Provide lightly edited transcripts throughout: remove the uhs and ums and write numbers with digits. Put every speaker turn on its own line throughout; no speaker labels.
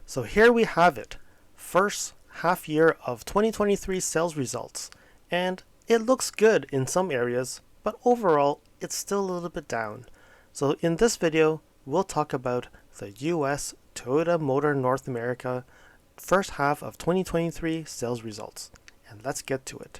So here we have it, first half year of 2023 sales results, and it looks good in some areas, but overall it's still a little bit down. So in this video, we'll talk about the US Toyota Motor North America first half of 2023 sales results, and let's get to it.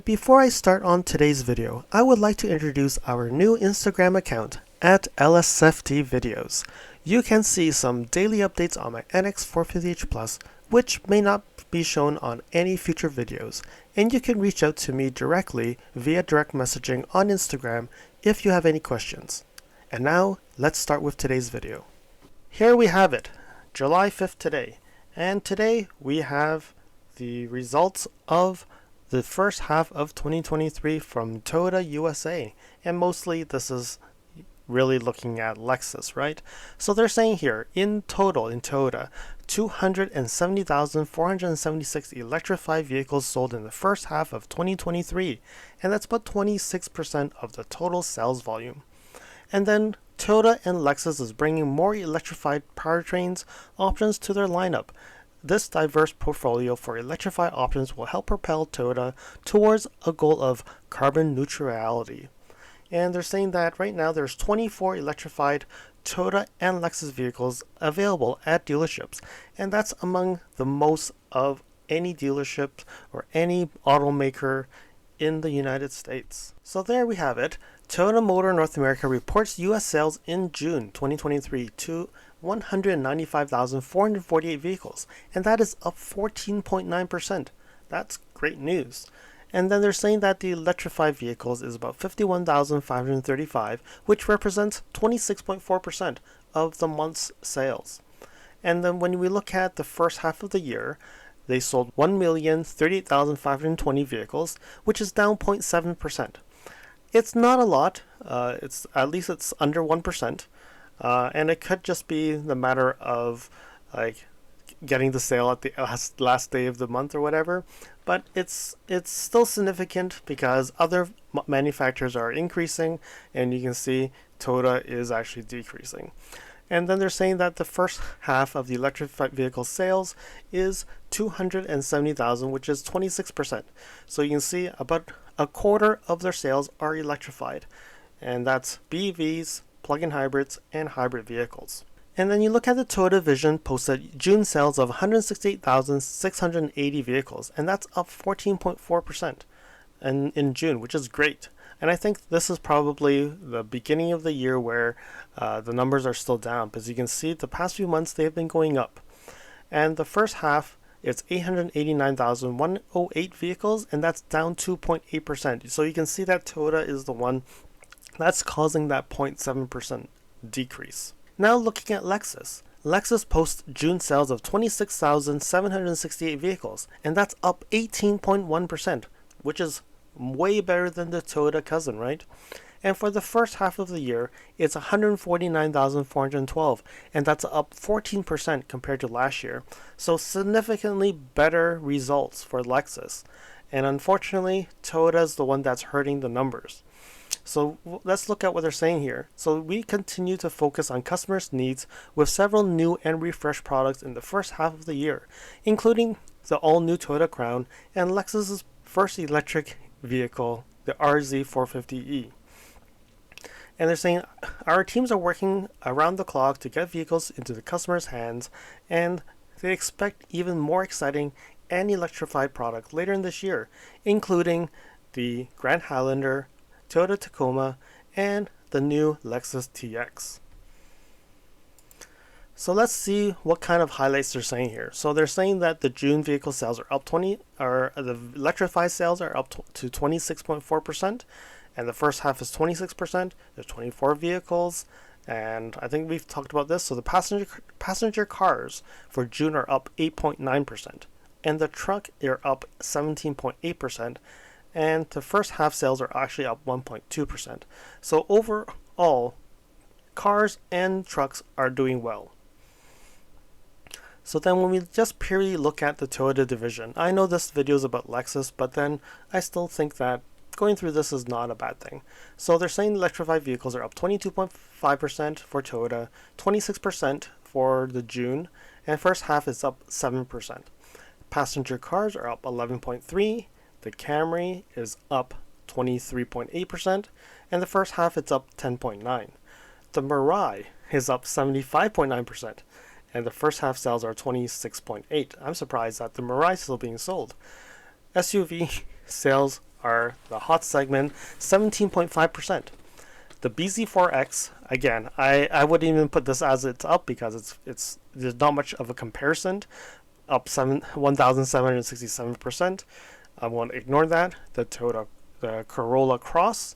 Before I start on today's video, I would like to introduce our new Instagram account at LSFT Videos. You can see some daily updates on my NX 450h Plus, which may not be shown on any future videos, and you can reach out to me directly via direct messaging on Instagram if you have any questions. And now, let's start with today's video. Here we have it, July 5th today, and today we have the results of the first half of 2023 from Toyota USA, and mostly this is really looking at Lexus, right? So they're saying here, in total in Toyota, 270,476 electrified vehicles sold in the first half of 2023, and that's about 26% of the total sales volume. And then Toyota and Lexus is bringing more electrified powertrains options to their lineup. This diverse portfolio for electrified options will help propel Toyota towards a goal of carbon neutrality. And they're saying that right now there's 24 electrified Toyota and Lexus vehicles available at dealerships, and that's among the most of any dealership or any automaker in the United States. So there we have it. Toyota Motor North America reports US sales in June 2023 to 195,448 vehicles, and that is up 14.9%. That's great news. And then they're saying that the electrified vehicles is about 51,535, which represents 26.4% of the month's sales. And then when we look at the first half of the year, they sold 1,038,520 vehicles, which is down 0.7%. It's not a lot. It's under 1%. And it could just be the matter of like getting the sale at the last day of the month or whatever, but it's still significant because other manufacturers are increasing, and you can see Toyota is actually decreasing. And then they're saying that the first half of the electrified vehicle sales is 270,000, which is 26%. So you can see about a quarter of their sales are electrified, and that's BEVs, plug-in hybrids, and hybrid vehicles. And then you look at the Toyota Vision posted June sales of 168,680 vehicles, and that's up 14.4% in June, which is great. And I think this is probably the beginning of the year where the numbers are still down, because you can see the past few months they've been going up. And the first half, it's 889,108 vehicles, and that's down 2.8%. So you can see that Toyota is the one that's causing that 0.7% decrease. Now looking at Lexus. Lexus posts June sales of 26,768 vehicles, and that's up 18.1%, which is way better than the Toyota cousin, right? And for the first half of the year, it's 149,412, and that's up 14% compared to last year. So significantly better results for Lexus. And unfortunately, Toyota is the one that's hurting the numbers. So let's look at what they're saying here. So we continue to focus on customers' needs with several new and refreshed products in the first half of the year, including the all-new Toyota Crown and Lexus's first electric vehicle, the RZ450e. And they're saying our teams are working around the clock to get vehicles into the customers' hands, and they expect even more exciting and electrified products later in this year, including the Grand Highlander, Toyota Tacoma, and the new Lexus TX. So let's see what kind of highlights they're saying here. So they're saying that the June vehicle sales are up the electrified sales are up to 26.4%, and the first half is 26%. There's 24 vehicles, and I think we've talked about this. So the passenger cars for June are up 8.9%, and the truck are up 17.8%. And the first half sales are actually up 1.2%. So overall, cars and trucks are doing well. So then when we just purely look at the Toyota division, I know this video is about Lexus, but then I still think that going through this is not a bad thing. So they're saying electrified vehicles are up 22.5% for Toyota, 26% for the June, and first half is up 7%. Passenger cars are up 11.3%, the Camry is up 23.8%, and the first half it's up 10.9%. The Mirai is up 75.9%, and the first half sales are 26.8%. I'm surprised that the Mirai is still being sold. SUV sales are the hot segment, 17.5%. The BZ4X, again, I wouldn't even put this as it's up because it's there's not much of a comparison. Up 1,767%. I won't ignore that. The Corolla Cross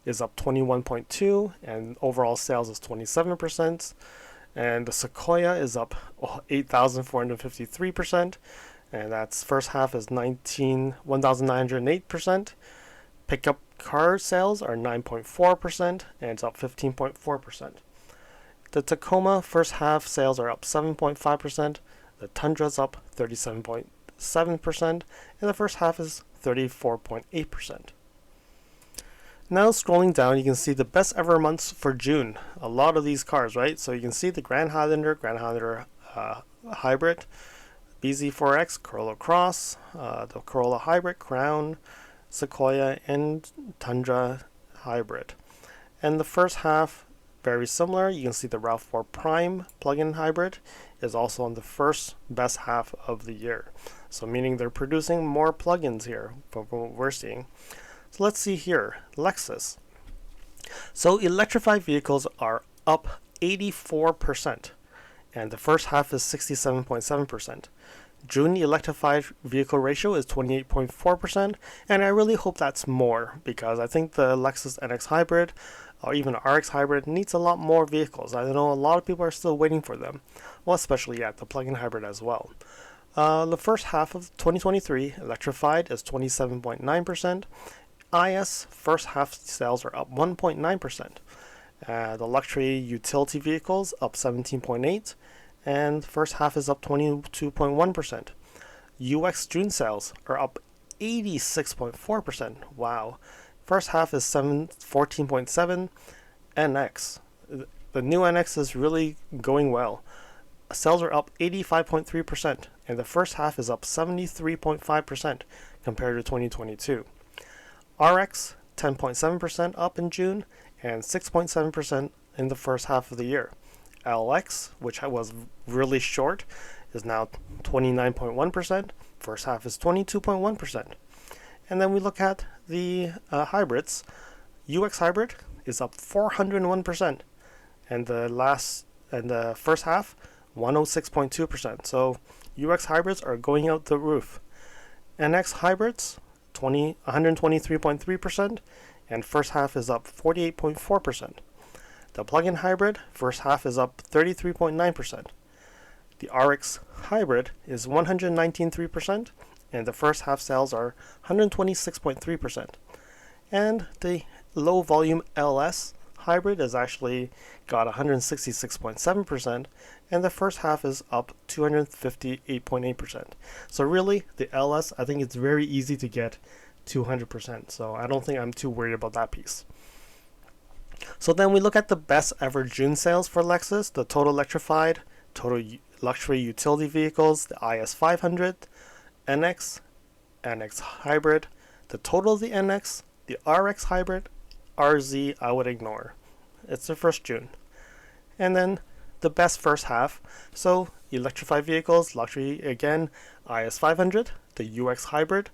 is up 21.2%, and overall sales is 27%. And the Sequoia is up 8,453%, and that's first half is 1,908%. Pickup car sales are 9.4%, and it's up 15.4%. The Tacoma first half sales are up 7.5%. The Tundra's up 37.7%, and the first half is 34.8%. Now scrolling down, you can see the best ever months for June. A lot of these cars, right? So you can see the Grand Highlander Hybrid, BZ4X, Corolla Cross, the Corolla Hybrid, Crown, Sequoia, and Tundra Hybrid. And the first half, very similar. You can see the RAV4 Prime plug-in hybrid is also on the first best half of the year. So meaning they're producing more plug-ins here from what we're seeing. So let's see here, Lexus. So electrified vehicles are up 84%, and the first half is 67.7%. June electrified vehicle ratio is 28.4%, and I really hope that's more because I think the LexusNX hybrid or even RX hybrid needs a lot more vehicles. I know a lot of people are still waiting for them. Well, especially the plug-in hybrid as well. The first half of 2023 electrified is 27.9%. IS first half sales are up 1.9%. The luxury utility vehicles up 17.8%, and first half is up 22.1%. UX June sales are up 86.4%. Wow. First half is 14.7%. NX. The new NX is really going well. Sales are up 85.3%, and the first half is up 73.5% compared to 2022. RX 10.7% up in June and 6.7% in the first half of the year. LX, which was really short, is now 29.1%. First half is 22.1%. And then we look at the hybrids. UX hybrid is up 401%, and the first half 106.2%. So UX hybrids are going out the roof. NX hybrids 123.3%, and first half is up 48.4%. The plug-in hybrid first half is up 33.9%. The RX hybrid is 119.3%, and the first half sales are 126.3%. And the low volume LS hybrid has actually got 166.7%, and the first half is up 258.8%. So really, the LS, I think it's very easy to get 200%. So I don't think I'm too worried about that piece. So then we look at the best ever June sales for Lexus, the total electrified, total luxury utility vehicles, the IS500, NX, NX hybrid, the total of the NX, the RX hybrid, RZ I would ignore. It's the first June. And then the best first half. So electrified vehicles, luxury again, IS500, the UX hybrid,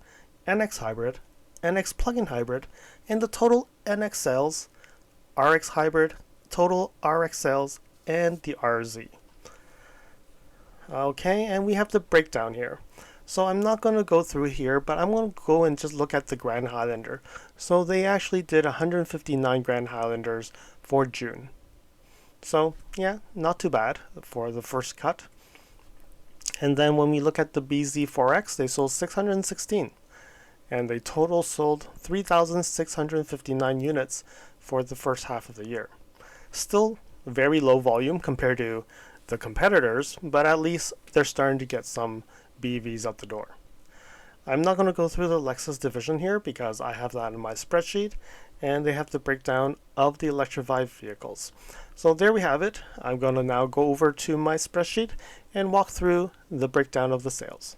NX plug-in hybrid, and the total NX sales, RX hybrid, total RX sales, and the RZ. Okay, and we have the breakdown here. So I'm not going to go through here, but I'm going to go and just look at the Grand Highlander. So they actually did 159 Grand Highlanders for June. So yeah, not too bad for the first cut. And then when we look at the BZ4X, they sold 616. And they total sold 3,659 units for the first half of the year. Still very low volume compared to the competitors, but at least they're starting to get some BEVs out the door. I'm not going to go through the Lexus division here because I have that in my spreadsheet, and they have the breakdown of the electrified vehicles. So there we have it. I'm going to now go over to my spreadsheet and walk through the breakdown of the sales.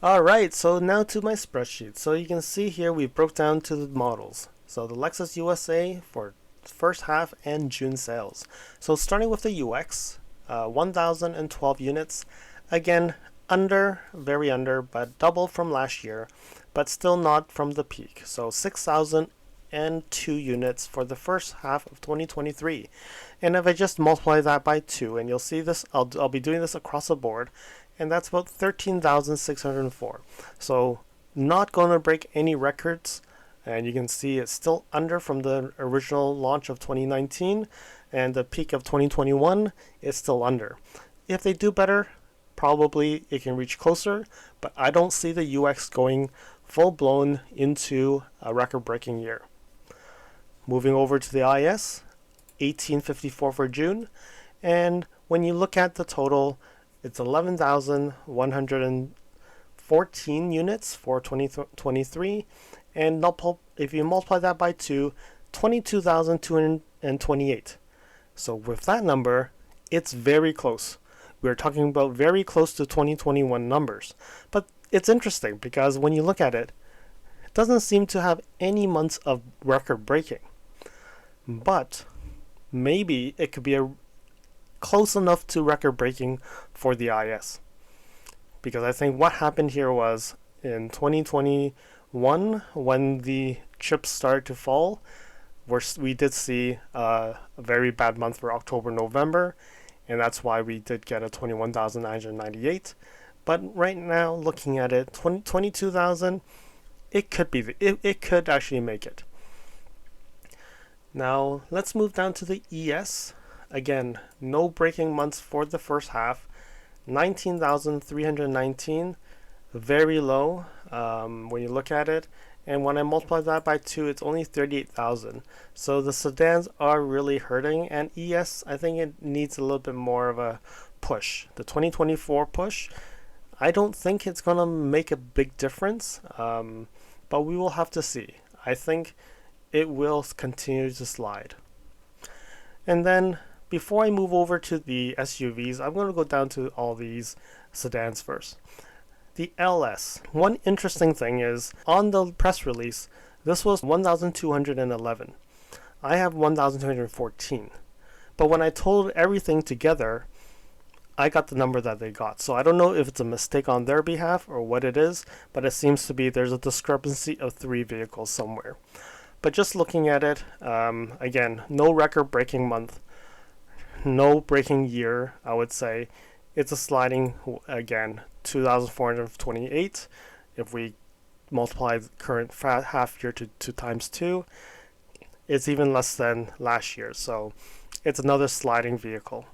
Alright, so now to my spreadsheet. So you can see here we broke down to the models. So the Lexus USA for first half and June sales. So starting with the UX, 1,012 units. Again, under, very under, but double from last year, but still not from the peak. So 6,002 units for the first half of 2023. And if I just multiply that by 2, and you'll see this, I'll be doing this across the board, and that's about 13,604. So not going to break any records, and you can see it's still under from the original launch of 2019, and the peak of 2021 is still under. If they do better, probably it can reach closer, but I don't see the UX going full-blown into a record-breaking year. Moving over to the IS, 1854 for June, and when you look at the total, it's 11,114 units for 2023, and if you multiply that by 2, 22,228. So with that number, it's very close. We're talking about very close to 2021 numbers. But it's interesting because when you look at it, it doesn't seem to have any months of record breaking. But maybe it could be close enough to record breaking for the IS. Because I think what happened here was in 2021, when the chips started to fall, we did see a very bad month for October, November, and that's why we did get a 21,998. But right now, looking at it, 22,000, it could actually make it. Now let's move down to the ES. Again, no breaking months for the first half. 19,319, very low when you look at it. And when I multiply that by 2, it's only 38,000. So the sedans are really hurting. And ES, I think it needs a little bit more of a push. The 2024 push, I don't think it's going to make a big difference. But we will have to see. I think it will continue to slide. And then before I move over to the SUVs, I'm going to go down to all these sedans first. The LS. One interesting thing is, on the press release, this was 1,211. I have 1,214. But when I totaled everything together, I got the number that they got. So I don't know if it's a mistake on their behalf or what it is, but it seems to be there's a discrepancy of 3 vehicles somewhere. But just looking at it, again, no record-breaking month, no breaking year, I would say. It's a sliding, again, 2,428. If we multiply the current half year to times 2, it's even less than last year. So it's another sliding vehicle.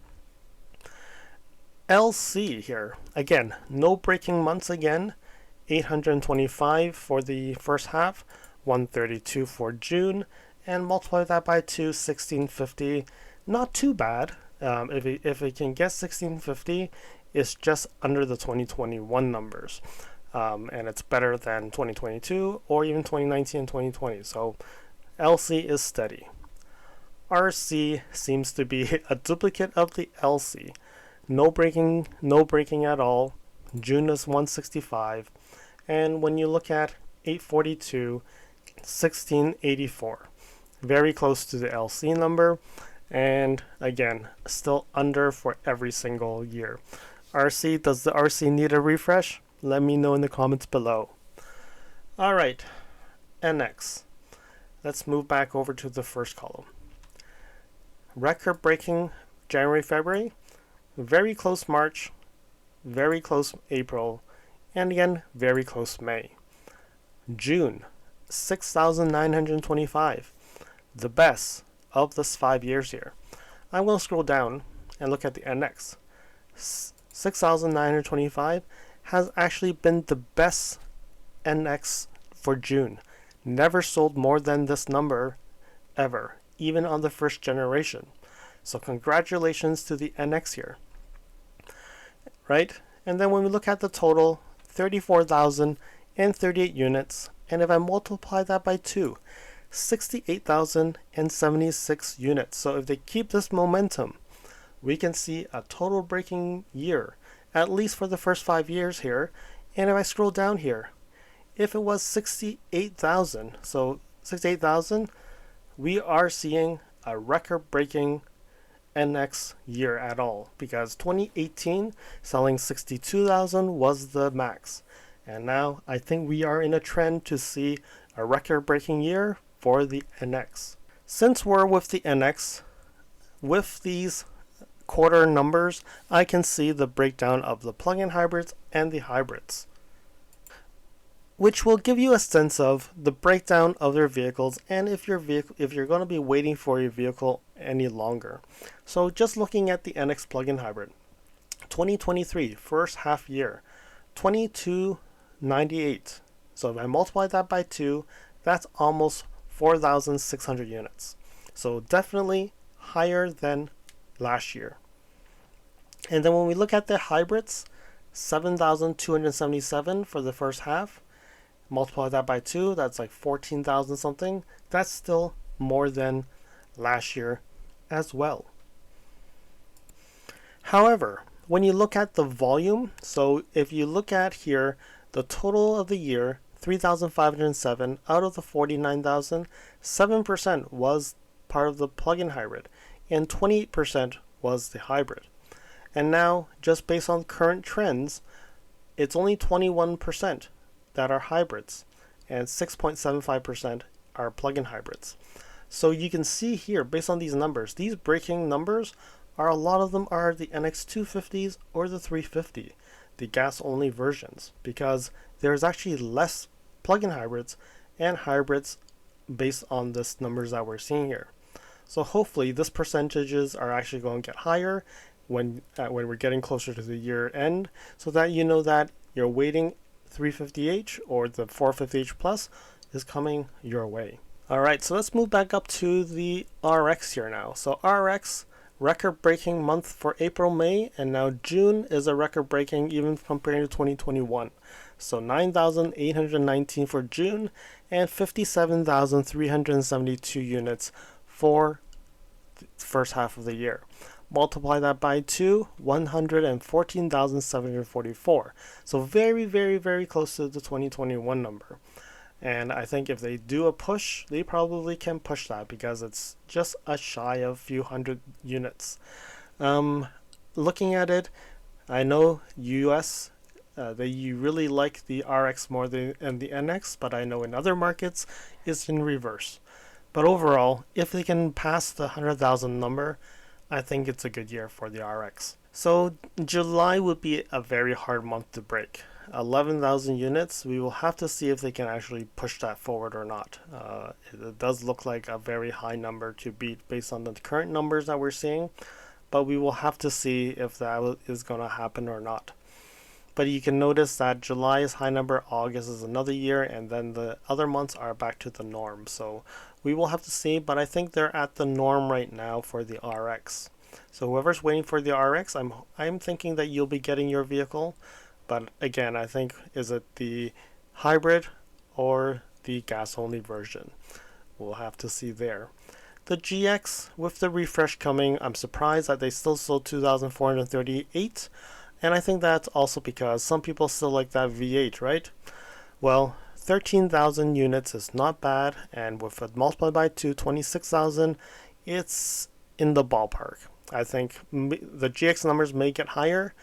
LC here, again, no breaking months again. 825 for the first half, 132 for June, and multiply that by 2, 1650. Not too bad. If it can get 1650, it's just under the 2021 numbers. And it's better than 2022 or even 2019 and 2020. So LC is steady. RC seems to be a duplicate of the LC. No breaking at all. June is 165. And when you look at 842, 1684. Very close to the LC number. And again, still under for every single year. RC, does the RC need a refresh? Let me know in the comments below. Alright, NX. Let's move back over to the first column. Record-breaking January, February. Very close March. Very close April. And again, very close May. June, 6,925. The best of this 5 years here. I'm going to scroll down and look at the NX. 6,925 has actually been the best NX for June. Never sold more than this number ever, even on the first generation. So congratulations to the NX here. right? And then when we look at the total, 34,038 units, and if I multiply that by 2, 68,076 units. So if they keep this momentum, we can see a total breaking year, at least for the first 5 years here. And if I scroll down here, if it was 68,000, so 68,000, we are seeing a record-breaking NX year at all, because 2018 selling 62,000 was the max. And now I think we are in a trend to see a record-breaking year for the NX. Since we're with the NX, with these quarter numbers, I can see the breakdown of the plug-in hybrids and the hybrids, which will give you a sense of the breakdown of their vehicles and if you're going to be waiting for your vehicle any longer. So just looking at the NX plug-in hybrid, 2023 first half year, 2298. So if I multiply that by 2, that's almost 4,600 units. So definitely higher than last year. And then when we look at the hybrids, 7,277 for the first half. Multiply that by 2, that's like 14,000 something. That's still more than last year as well. However, when you look at the volume, so if you look at here, the total of the year, 3,507 out of the 49,000, 7% was part of the plug-in hybrid, and 28% was the hybrid. And now, just based on current trends, it's only 21% that are hybrids, and 6.75% are plug-in hybrids. So you can see here, based on these numbers, these breaking numbers are, a lot of them are the NX250s or the 350, the gas-only versions, because there's actually less plug-in hybrids and hybrids based on this numbers that we're seeing here. So hopefully this percentages are actually going to get higher when we're getting closer to the year end, so that you know that you're waiting 350h or the 450h plus is coming your way. Alright, so let's move back up to the RX here now. So RX, record-breaking month for April, May, and now June is a record-breaking even compared to 2021. So 9,819 for June and 57,372 units for the first half of the year. Multiply that by 2, 114,744. So very, very, very close to the 2021 number. And I think if they do a push, they probably can push that because it's just a shy of a few hundred units. Looking at it, I know US, you really like the RX more than the NX, but I know in other markets it's in reverse. But overall, if they can pass the 100,000 number, I think it's a good year for the RX. So July would be a very hard month to break. 11,000 units, we will have to see if they can actually push that forward or not. It does look like a very high number to beat based on the current numbers that we're seeing, but we will have to see if that is going to happen or not. But you can notice that July is high number, August is another year, and then the other months are back to the norm. So we will have to see, but I think they're at the norm right now for the RX. So whoever's waiting for the RX, I'm thinking that you'll be getting your vehicle. But again, I think, is it the hybrid or the gas-only version? We'll have to see there. The GX, with the refresh coming, I'm surprised that they still sold 2,438. And I think that's also because some people still like that V8, right? Well, 13,000 units is not bad, and with it multiplied by 2, 26,000, it's in the ballpark. I think the GX numbers may get higher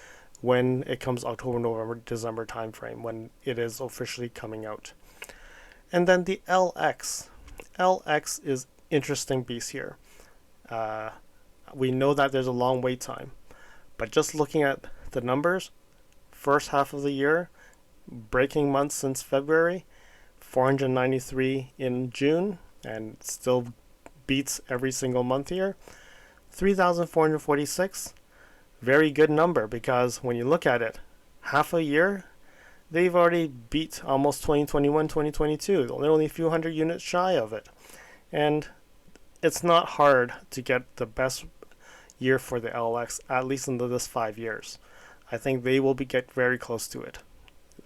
when it comes October, November, December timeframe, when it is officially coming out. And then the LX. LX is interesting beast here. We know that there's a long wait time, but just looking at the numbers, first half of the year, breaking months since February, 493 in June, and still beats every single month here. 3,446, very good number, because when you look at it, half a year, they've already beat almost 2021, 2022. They're only a few hundred units shy of it. And it's not hard to get the best year for the LX, at least in this 5 years. I think they will get very close to it.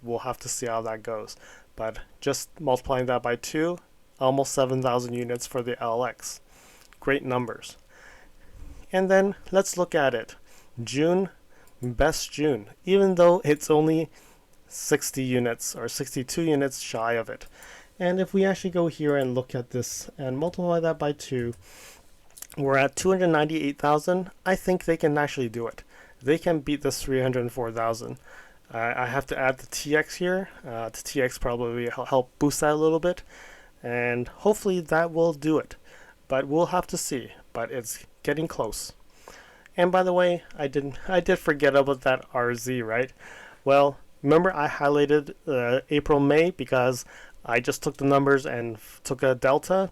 We'll have to see how that goes. But just multiplying that by 2, almost 7,000 units for the LX. Great numbers. And then let's look at it. June, best June, even though it's only 60 units or 62 units shy of it. And if we actually go here and look at this and multiply that by 2, we're at 298,000. I think they can actually do it. They can beat this 304,000. I have to add the TX here. The TX probably help boost that a little bit, and hopefully that will do it. But we'll have to see. But it's getting close. And by the way, I did forget about that RZ, right? Well, remember I highlighted April, May because I just took the numbers and took a delta,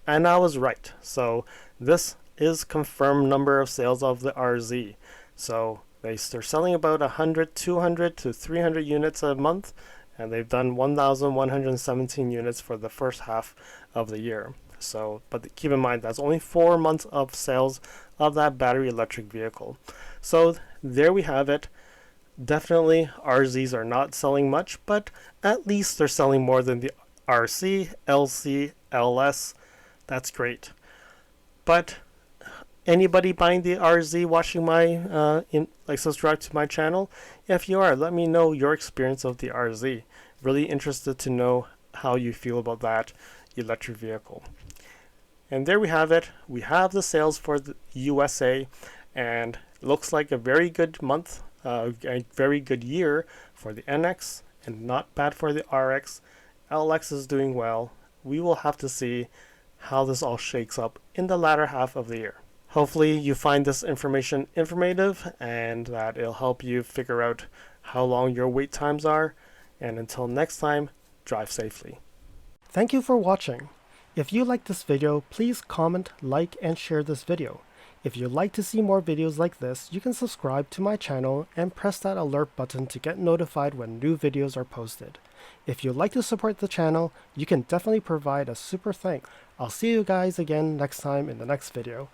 and I was right. So this is confirmed number of sales of the RZ. So they're selling about 100, 200 to 300 units a month, and they've done 1,117 units for the first half of the year. So, but keep in mind that's only 4 months of sales of that battery electric vehicle. So there we have it. Definitely RZs are not selling much, but at least they're selling more than the RC, LC, LS. That's great. But anybody buying the RZ watching my subscribe to my channel? If you are, let me know your experience of the RZ. Really interested to know how you feel about that electric vehicle. And there we have it. We have the sales for the USA, and looks like a very good month, a very good year for the NX, and not bad for the RX. LX is doing well. We will have to see how this all shakes up in the latter half of the year. Hopefully you find this information informative and that it'll help you figure out how long your wait times are. And until next time, drive safely. Thank you for watching. If you like this video, please comment, like, and share this video. If you'd like to see more videos like this, you can subscribe to my channel and press that alert button to get notified when new videos are posted. If you'd like to support the channel, you can definitely provide a super thanks. I'll see you guys again next time in the next video.